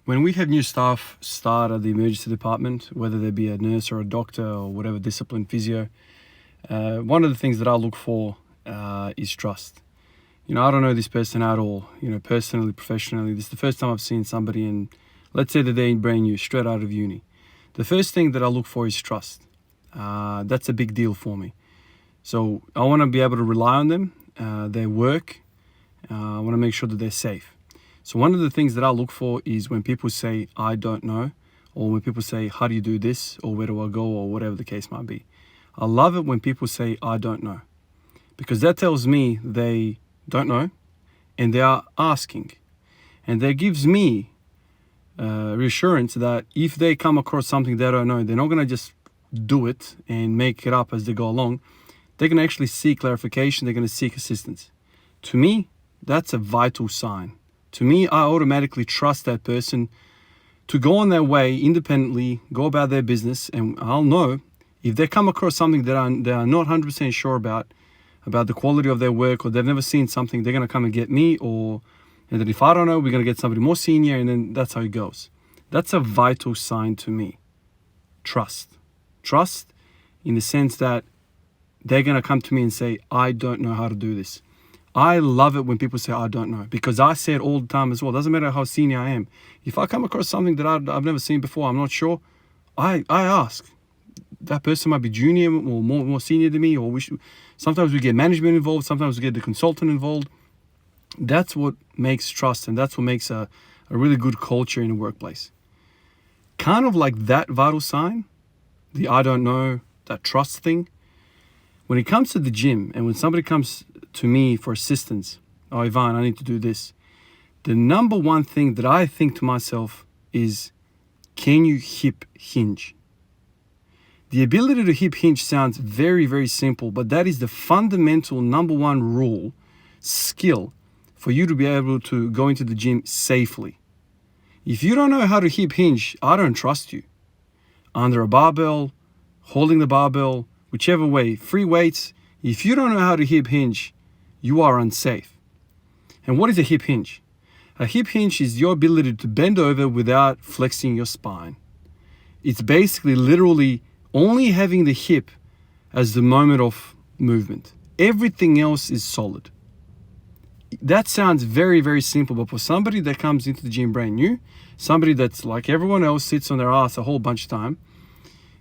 When we have new staff start at the emergency department, whether they be a nurse or a doctor or whatever discipline, physio, one of the things that I look for is trust. I don't know this person at all, personally, professionally. This is the first time I've seen somebody in, let's say that they're brand new, straight out of uni. The first thing that I look for is trust. That's a big deal for me. So I want to be able to rely on them, their work. I want to make sure that they're safe. So one of the things that I look for is when people say, I don't know, or when people say, how do you do this, or where do I go, or whatever the case might be. I love it when people say, I don't know, because that tells me they don't know, and they are asking. And that gives me reassurance that if they come across something they don't know, they're not going to just do it and make it up as they go along. They're going to actually seek clarification. They're going to seek assistance. To me, that's a vital sign. To me, I automatically trust that person to go on their way independently, go about their business, and I'll know if they come across something that they are not 100% sure about the quality of their work, or they've never seen something, they're going to come and get me, and then if I don't know, we're going to get somebody more senior, and then that's how it goes. That's a vital sign to me. Trust. Trust in the sense that they're going to come to me and say, I don't know how to do this. I love it when people say, I don't know, because I say it all the time as well. Doesn't matter how senior I am. If I come across something that I've never seen before, I'm not sure, I ask. That person might be junior or more senior than me, or sometimes we get management involved, sometimes we get the consultant involved. That's what makes trust, and that's what makes a really good culture in a workplace. Kind of like that vital sign, the I don't know, that trust thing. When it comes to the gym, and when somebody comes to me for assistance, oh, Ivan, I need to do this, the number one thing that I think to myself is, can you hip hinge? The ability to hip hinge sounds very, very simple, but that is the fundamental number one rule, skill, for you to be able to go into the gym safely. If you don't know how to hip hinge, I don't trust you. Under a barbell, holding the barbell, whichever way, free weights, if you don't know how to hip hinge, you are unsafe. And what is a hip hinge? A hip hinge is your ability to bend over without flexing your spine. It's basically literally only having the hip as the moment of movement. Everything else is solid. That sounds very, very simple, but for somebody that comes into the gym brand new, somebody that's like everyone else, sits on their ass a whole bunch of time,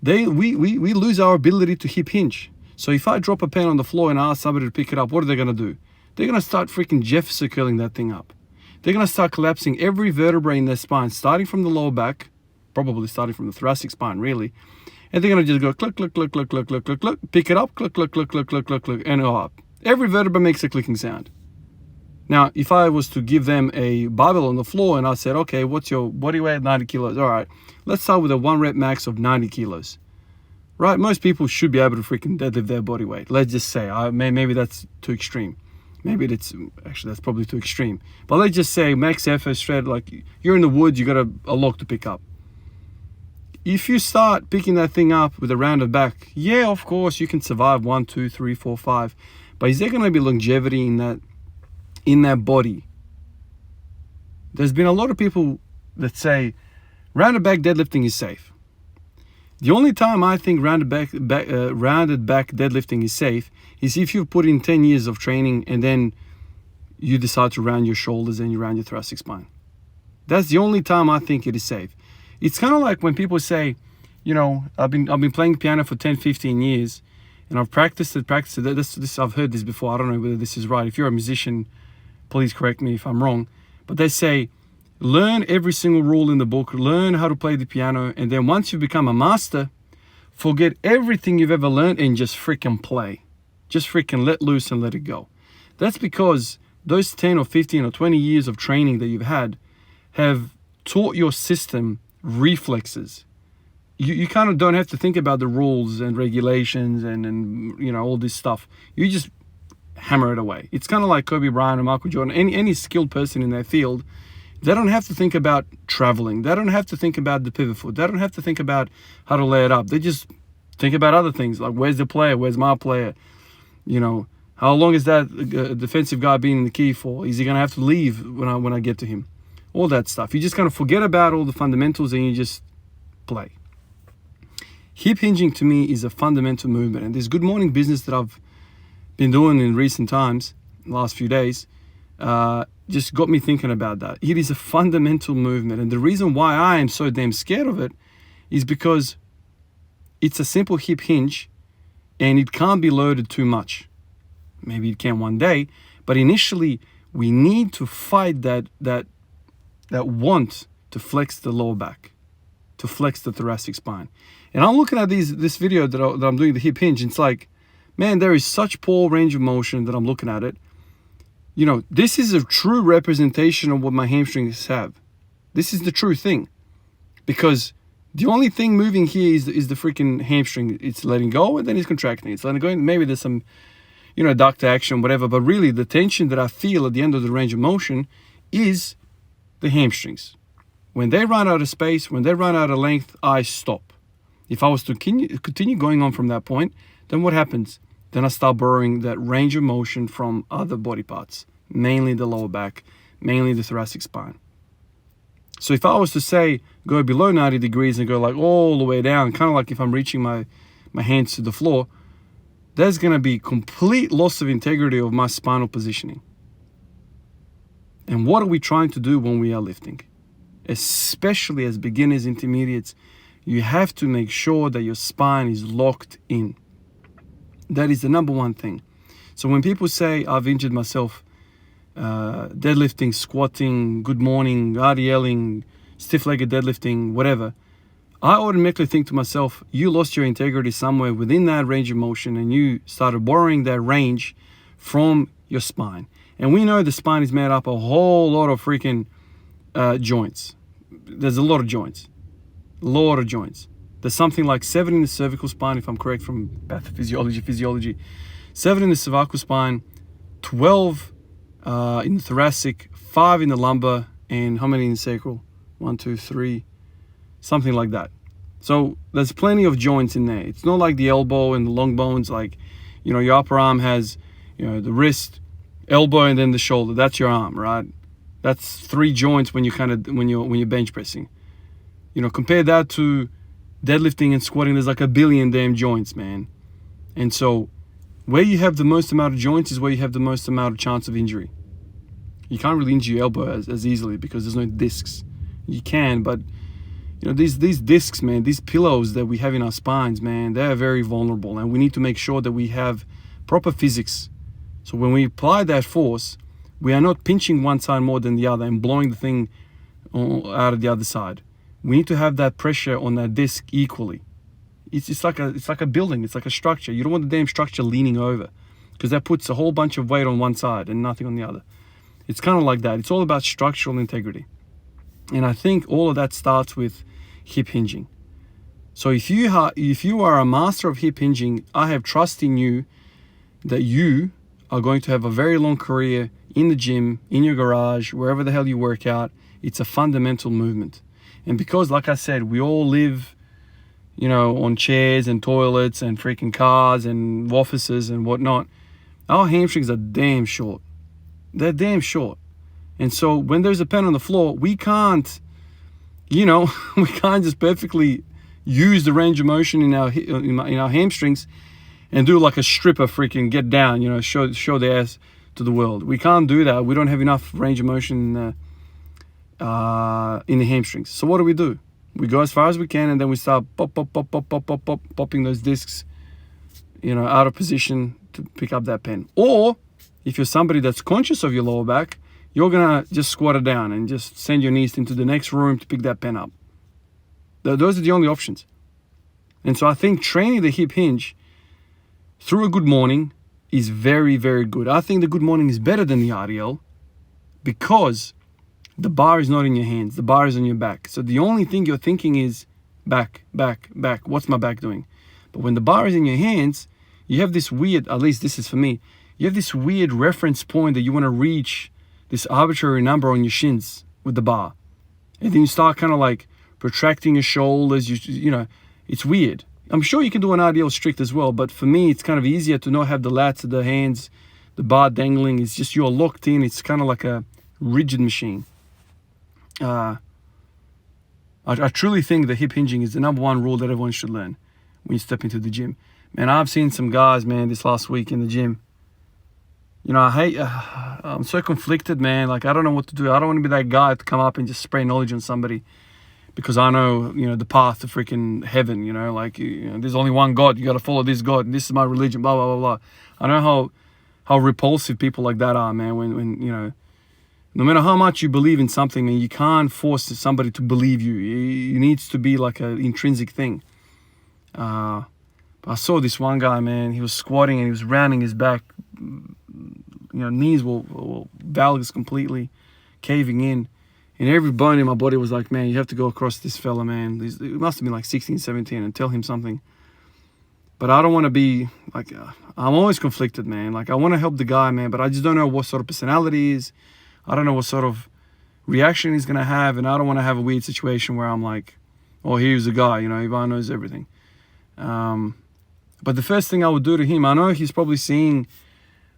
we lose our ability to hip hinge. So if I drop a pen on the floor and ask somebody to pick it up, what are they going to do? They're going to start freaking Jefferson curling that thing up. They're going to start collapsing every vertebrae in their spine, starting from the lower back, probably starting from the thoracic spine, really. And they're going to just go click, click, click, click, click, click, click, click, pick it up, click, click, click, click, click, click, click, and go up. Every vertebra makes a clicking sound. Now, if I was to give them a barbell on the floor and I said, okay, what's your body weight? 90 kilos. All right, let's start with a 1 rep max of 90 kilos. Right? Most people should be able to freaking deadlift their body weight. Let's just say, maybe that's too extreme. Maybe that's probably too extreme. But let's just say max effort straight, like you're in the woods, you got a log to pick up. If you start picking that thing up with a rounded back, yeah, of course, you can survive 1, 2, 3, 4, 5. But is there going to be longevity in that body? There's been a lot of people that say rounded back deadlifting is safe. The only time I think rounded back deadlifting is safe is if you put in 10 years of training and then you decide to round your shoulders and you round your thoracic spine. That's the only time I think it is safe. It's kind of like when people say, I've been playing piano for 10, 15 years, and I've practiced it. I've heard this before. I don't know whether this is right. If you're a musician, please correct me if I'm wrong. But they say, learn every single rule in the book, learn how to play the piano, and then once you become a master, forget everything you've ever learned and just freaking play. Just freaking let loose and let it go. That's because those 10 or 15 or 20 years of training that you've had have taught your system reflexes. You kind of don't have to think about the rules and regulations and all this stuff. You just hammer it away. It's kind of like Kobe Bryant or Michael Jordan, any skilled person in their field. They don't have to think about traveling. They don't have to think about the pivot foot. They don't have to think about how to lay it up. They just think about other things like, where's the player? Where's my player? How long is that defensive guy being in the key for? Is he going to have to leave when I get to him? all that stuff. You just kind of forget about all the fundamentals and you just play. Hip hinging to me is a fundamental movement, and this good morning business that I've been doing in recent times, last few days, just got me thinking about that. It is a fundamental movement, and the reason why I am so damn scared of it is because it's a simple hip hinge and it can't be loaded too much. Maybe it can one day, but initially we need to fight that want to flex the lower back, to flex the thoracic spine. And I'm looking at this video that I'm doing the hip hinge, and it's like, man, there is such poor range of motion that I'm looking at it. You know, this is a true representation of what my hamstrings have. This is the true thing, because the only thing moving here is the freaking hamstring. It's letting go and then it's contracting. It's letting go. Maybe there's some, ductor action, whatever. But really, the tension that I feel at the end of the range of motion is the hamstrings. When they run out of space, when they run out of length, I stop. If I was to continue going on from that point, then what happens? Then I start borrowing that range of motion from other body parts, mainly the lower back, mainly the thoracic spine. So if I was to say, go below 90 degrees and go like all the way down, kind of like if I'm reaching my hands to the floor, there's going to be complete loss of integrity of my spinal positioning. And what are we trying to do when we are lifting? Especially as beginners, intermediates, you have to make sure that your spine is locked in. That is the number one thing. So when people say, I've injured myself, deadlifting, squatting, good morning, RDLing, stiff-legged deadlifting, whatever, I automatically think to myself, you lost your integrity somewhere within that range of motion and you started borrowing that range from your spine. And we know the spine is made up a whole lot of freaking joints. There's a lot of joints. There's something like 7 in the cervical spine, if I'm correct from physiology. 7 in the cervical spine, 12 in the thoracic, 5 in the lumbar, and how many in the sacral? 1, 2, 3, something like that. So there's plenty of joints in there. It's not like the elbow and the long bones, like, your upper arm has, the wrist, elbow, and then the shoulder. That's your arm, right? That's 3 joints when you're bench pressing. Compare that to deadlifting and squatting. There's like a billion damn joints, man. And so where you have the most amount of joints is where you have the most amount of chance of injury. You can't really injure your elbow as easily because there's no discs. You can, but these discs, man, these pillows that we have in our spines, man, they're very vulnerable, and we need to make sure that we have proper physics. So when we apply that force, we are not pinching one side more than the other and blowing the thing out of the other side. We need to have that pressure on that disc equally. It's like a building. It's like a structure. You don't want the damn structure leaning over, because that puts a whole bunch of weight on one side and nothing on the other. It's kind of like that. It's all about structural integrity. And I think all of that starts with hip hinging. So if you are a master of hip hinging, I have trust in you that you are going to have a very long career in the gym, in your garage, wherever the hell you work out. It's a fundamental movement. And because, like I said, we all live, on chairs and toilets and freaking cars and offices and whatnot, our hamstrings are damn short. They're damn short. And so when there's a pen on the floor, we can't, we can't just perfectly use the range of motion in our hamstrings and do like a stripper freaking get down, show the ass to the world. We can't do that. We don't have enough range of motion in the hamstrings. So what do? We go as far as we can, and then we start popping those discs, out of position to pick up that pen. Or if you're somebody that's conscious of your lower back, you're gonna just squat it down and just send your knees into the next room to pick that pen up. Those are the only options. And so I think training the hip hinge through a good morning is very, very good. I think the good morning is better than the RDL because the bar is not in your hands. The bar is on your back. So the only thing you're thinking is back, back, back. What's my back doing? But when the bar is in your hands, you have this weird, at least this is for me, you have this weird reference point that you want to reach this arbitrary number on your shins with the bar. And then you start kind of like protracting your shoulders. It's weird. I'm sure you can do an RDL strict as well, but for me, it's kind of easier to not have the lats of the hands, the bar dangling. It's just you're locked in. It's kind of like a rigid machine. I truly think that hip hinging is the number one rule that everyone should learn when you step into the gym. Man, I've seen some guys, man, this last week in the gym. I'm so conflicted, man. Like, I don't know what to do. I don't want to be that guy to come up and just spray knowledge on somebody because I know, the path to freaking heaven, like, there's only one God. You got to follow this God, and this is my religion, blah, blah, blah, blah. I know how repulsive people like that are, man, when no matter how much you believe in something, man, you can't force somebody to believe you. It needs to be like an intrinsic thing. But I saw this one guy, man. He was squatting and he was rounding his back. Knees were valgus completely caving in. And every bone in my body was like, man, you have to go across this fella, man. It must have been like 16, 17 and tell him something. But I don't want to be like, I'm always conflicted, man. Like, I want to help the guy, man, but I just don't know what sort of personality he is. I don't know what sort of reaction he's going to have. And I don't want to have a weird situation where I'm like, oh, here's a guy, Ivan knows everything. But the first thing I would do to him, I know he's probably seeing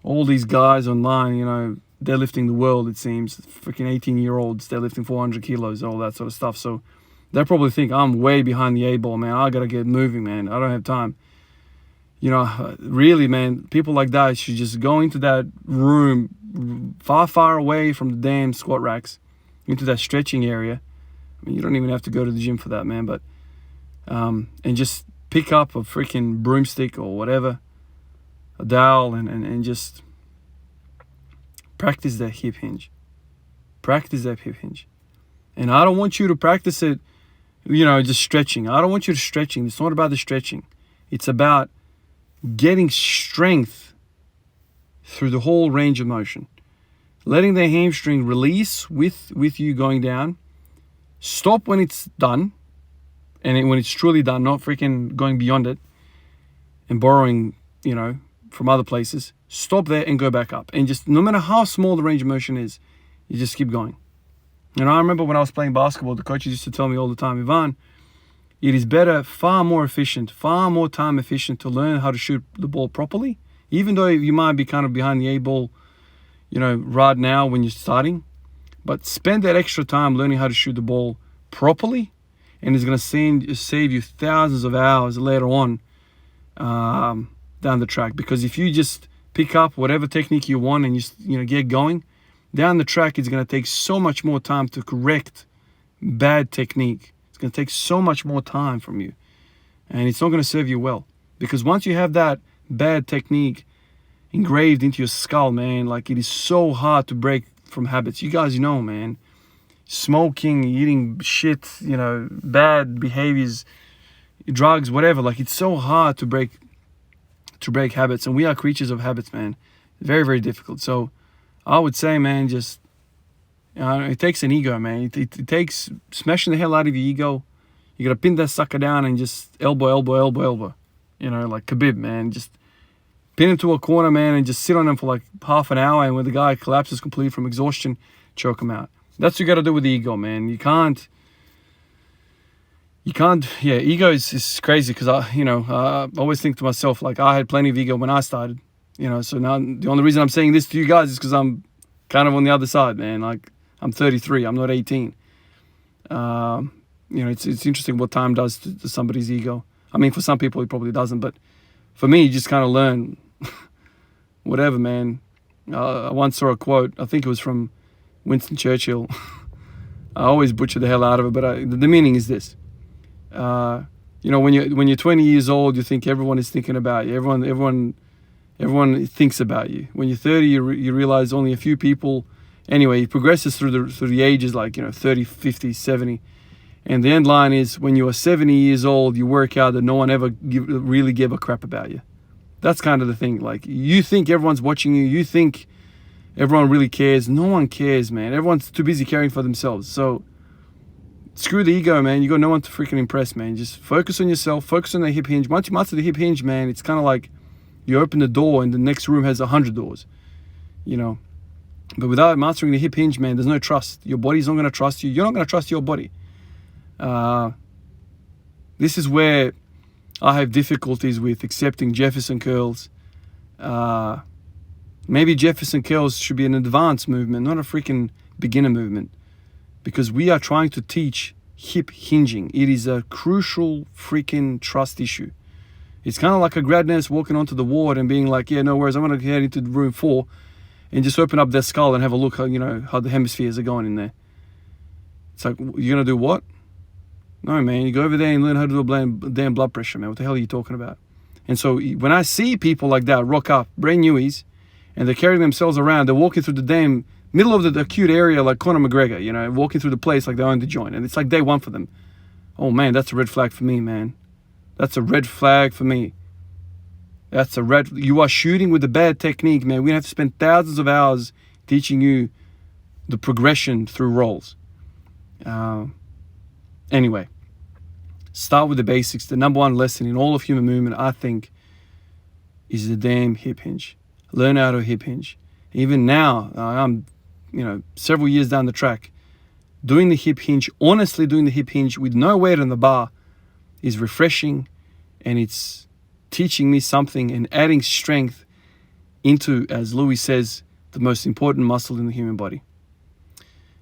all these guys online, deadlifting the world, it seems. Freaking 18-year-olds, deadlifting 400 kilos, all that sort of stuff. So they probably think I'm way behind the A-ball, man. I got to get moving, man. I don't have time. Really, man, people like that should just go into that room far, far away from the damn squat racks, into that stretching area. I mean, you don't even have to go to the gym for that, man. But and just pick up a freaking broomstick or whatever, a dowel, and just practice that hip hinge. Practice that hip hinge. And I don't want you to practice it, just stretching. I don't want you to stretching. It's not about the stretching. It's about getting strength through the whole range of motion. Letting the hamstring release with you going down. Stop when it's done. And when it's truly done, not freaking going beyond it and borrowing, from other places. Stop there and go back up. And just, no matter how small the range of motion is, you just keep going. I remember when I was playing basketball, the coaches used to tell me all the time, Ivan, it is better, far more efficient, far more time efficient to learn how to shoot the ball properly. Even though you might be kind of behind the A-ball, right now when you're starting. But spend that extra time learning how to shoot the ball properly. And it's going to save you thousands of hours later on down the track. Because if you just pick up whatever technique you want and you get going, down the track it's going to take so much more time to correct bad technique. It's going to take so much more time from you. And it's not going to serve you well. Because once you have that bad technique engraved into your skull, man, like, it is so hard to break from habits. You guys know, man. Smoking, eating shit, bad behaviors, drugs, whatever. Like, it's so hard to break habits, and we are creatures of habits, man. Very, very difficult. So I would say, man, just it takes an ego, man. It takes smashing the hell out of your ego. You gotta pin that sucker down and just elbow, elbow, elbow, elbow. Like Khabib, man. Just pin him to a corner, man, and just sit on him for like half an hour, and when the guy collapses completely from exhaustion, choke him out. That's what you got to do with the ego, man. You can't, ego is crazy because I always think to myself, like, I had plenty of ego when I started, so now the only reason I'm saying this to you guys is because I'm kind of on the other side, man. Like, I'm 33, I'm not 18. It's interesting what time does to somebody's ego. I mean, for some people it probably doesn't, but for me, you just kind of learn whatever, man. I once saw a quote, I think it was from Winston Churchill. I always butcher the hell out of it, but the meaning is this. When you're 20 years old, you think everyone is thinking about you. Everyone thinks about you. When you're 30, you realize only a few people. Anyway, it progresses through the ages, like 30, 50, 70. And the end line is, when you are 70 years old, you work out that no one ever really gave a crap about you. That's kind of the thing. Like, you think everyone's watching you. You think everyone really cares. No one cares, man. Everyone's too busy caring for themselves. So screw the ego, man. You got no one to freaking impress, man. Just focus on yourself. Focus on the hip hinge. Once you master the hip hinge, man, it's kind of like you open the door and the next room has 100 doors, But without mastering the hip hinge, man, there's no trust. Your body's not going to trust you. You're not going to trust your body. This is where I have difficulties with accepting Jefferson curls. Maybe Jefferson curls should be an advanced movement, not a freaking beginner movement. because we are trying to teach hip hinging. It is a crucial freaking trust issue. It's kind of like a grad nurse walking onto the ward and being like, yeah, no worries, I'm going to head into room 4 and just open up their skull and have a look, how the hemispheres are going in there. It's like, you're going to do what? No, man, you go over there and learn how to do a damn blood pressure, man. What the hell are you talking about? And so when I see people like that rock up, brand newies, and they're carrying themselves around, they're walking through the damn middle of the acute area like Conor McGregor, walking through the place like they own the joint. And it's like day one for them. Oh, man, that's a red flag for me, man. That's a red flag for me. You are shooting with a bad technique, man. We're going to have to spend thousands of hours teaching you the progression through roles. Anyway, start with the basics. The number one lesson in all of human movement, I think, is the damn hip hinge. Learn how to hip hinge. Even now, I'm, several years down the track, doing the hip hinge, honestly doing the hip hinge with no weight on the bar is refreshing, and it's teaching me something and adding strength into, as Louis says, the most important muscle in the human body.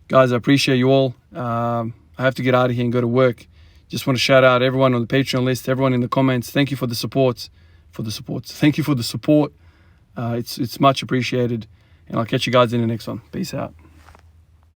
Guys, I appreciate you all. I have to get out of here and go to work. Just want to shout out everyone on the Patreon list, everyone in the comments. Thank you for the support. Thank you for the support. It's much appreciated. And I'll catch you guys in the next one. Peace out.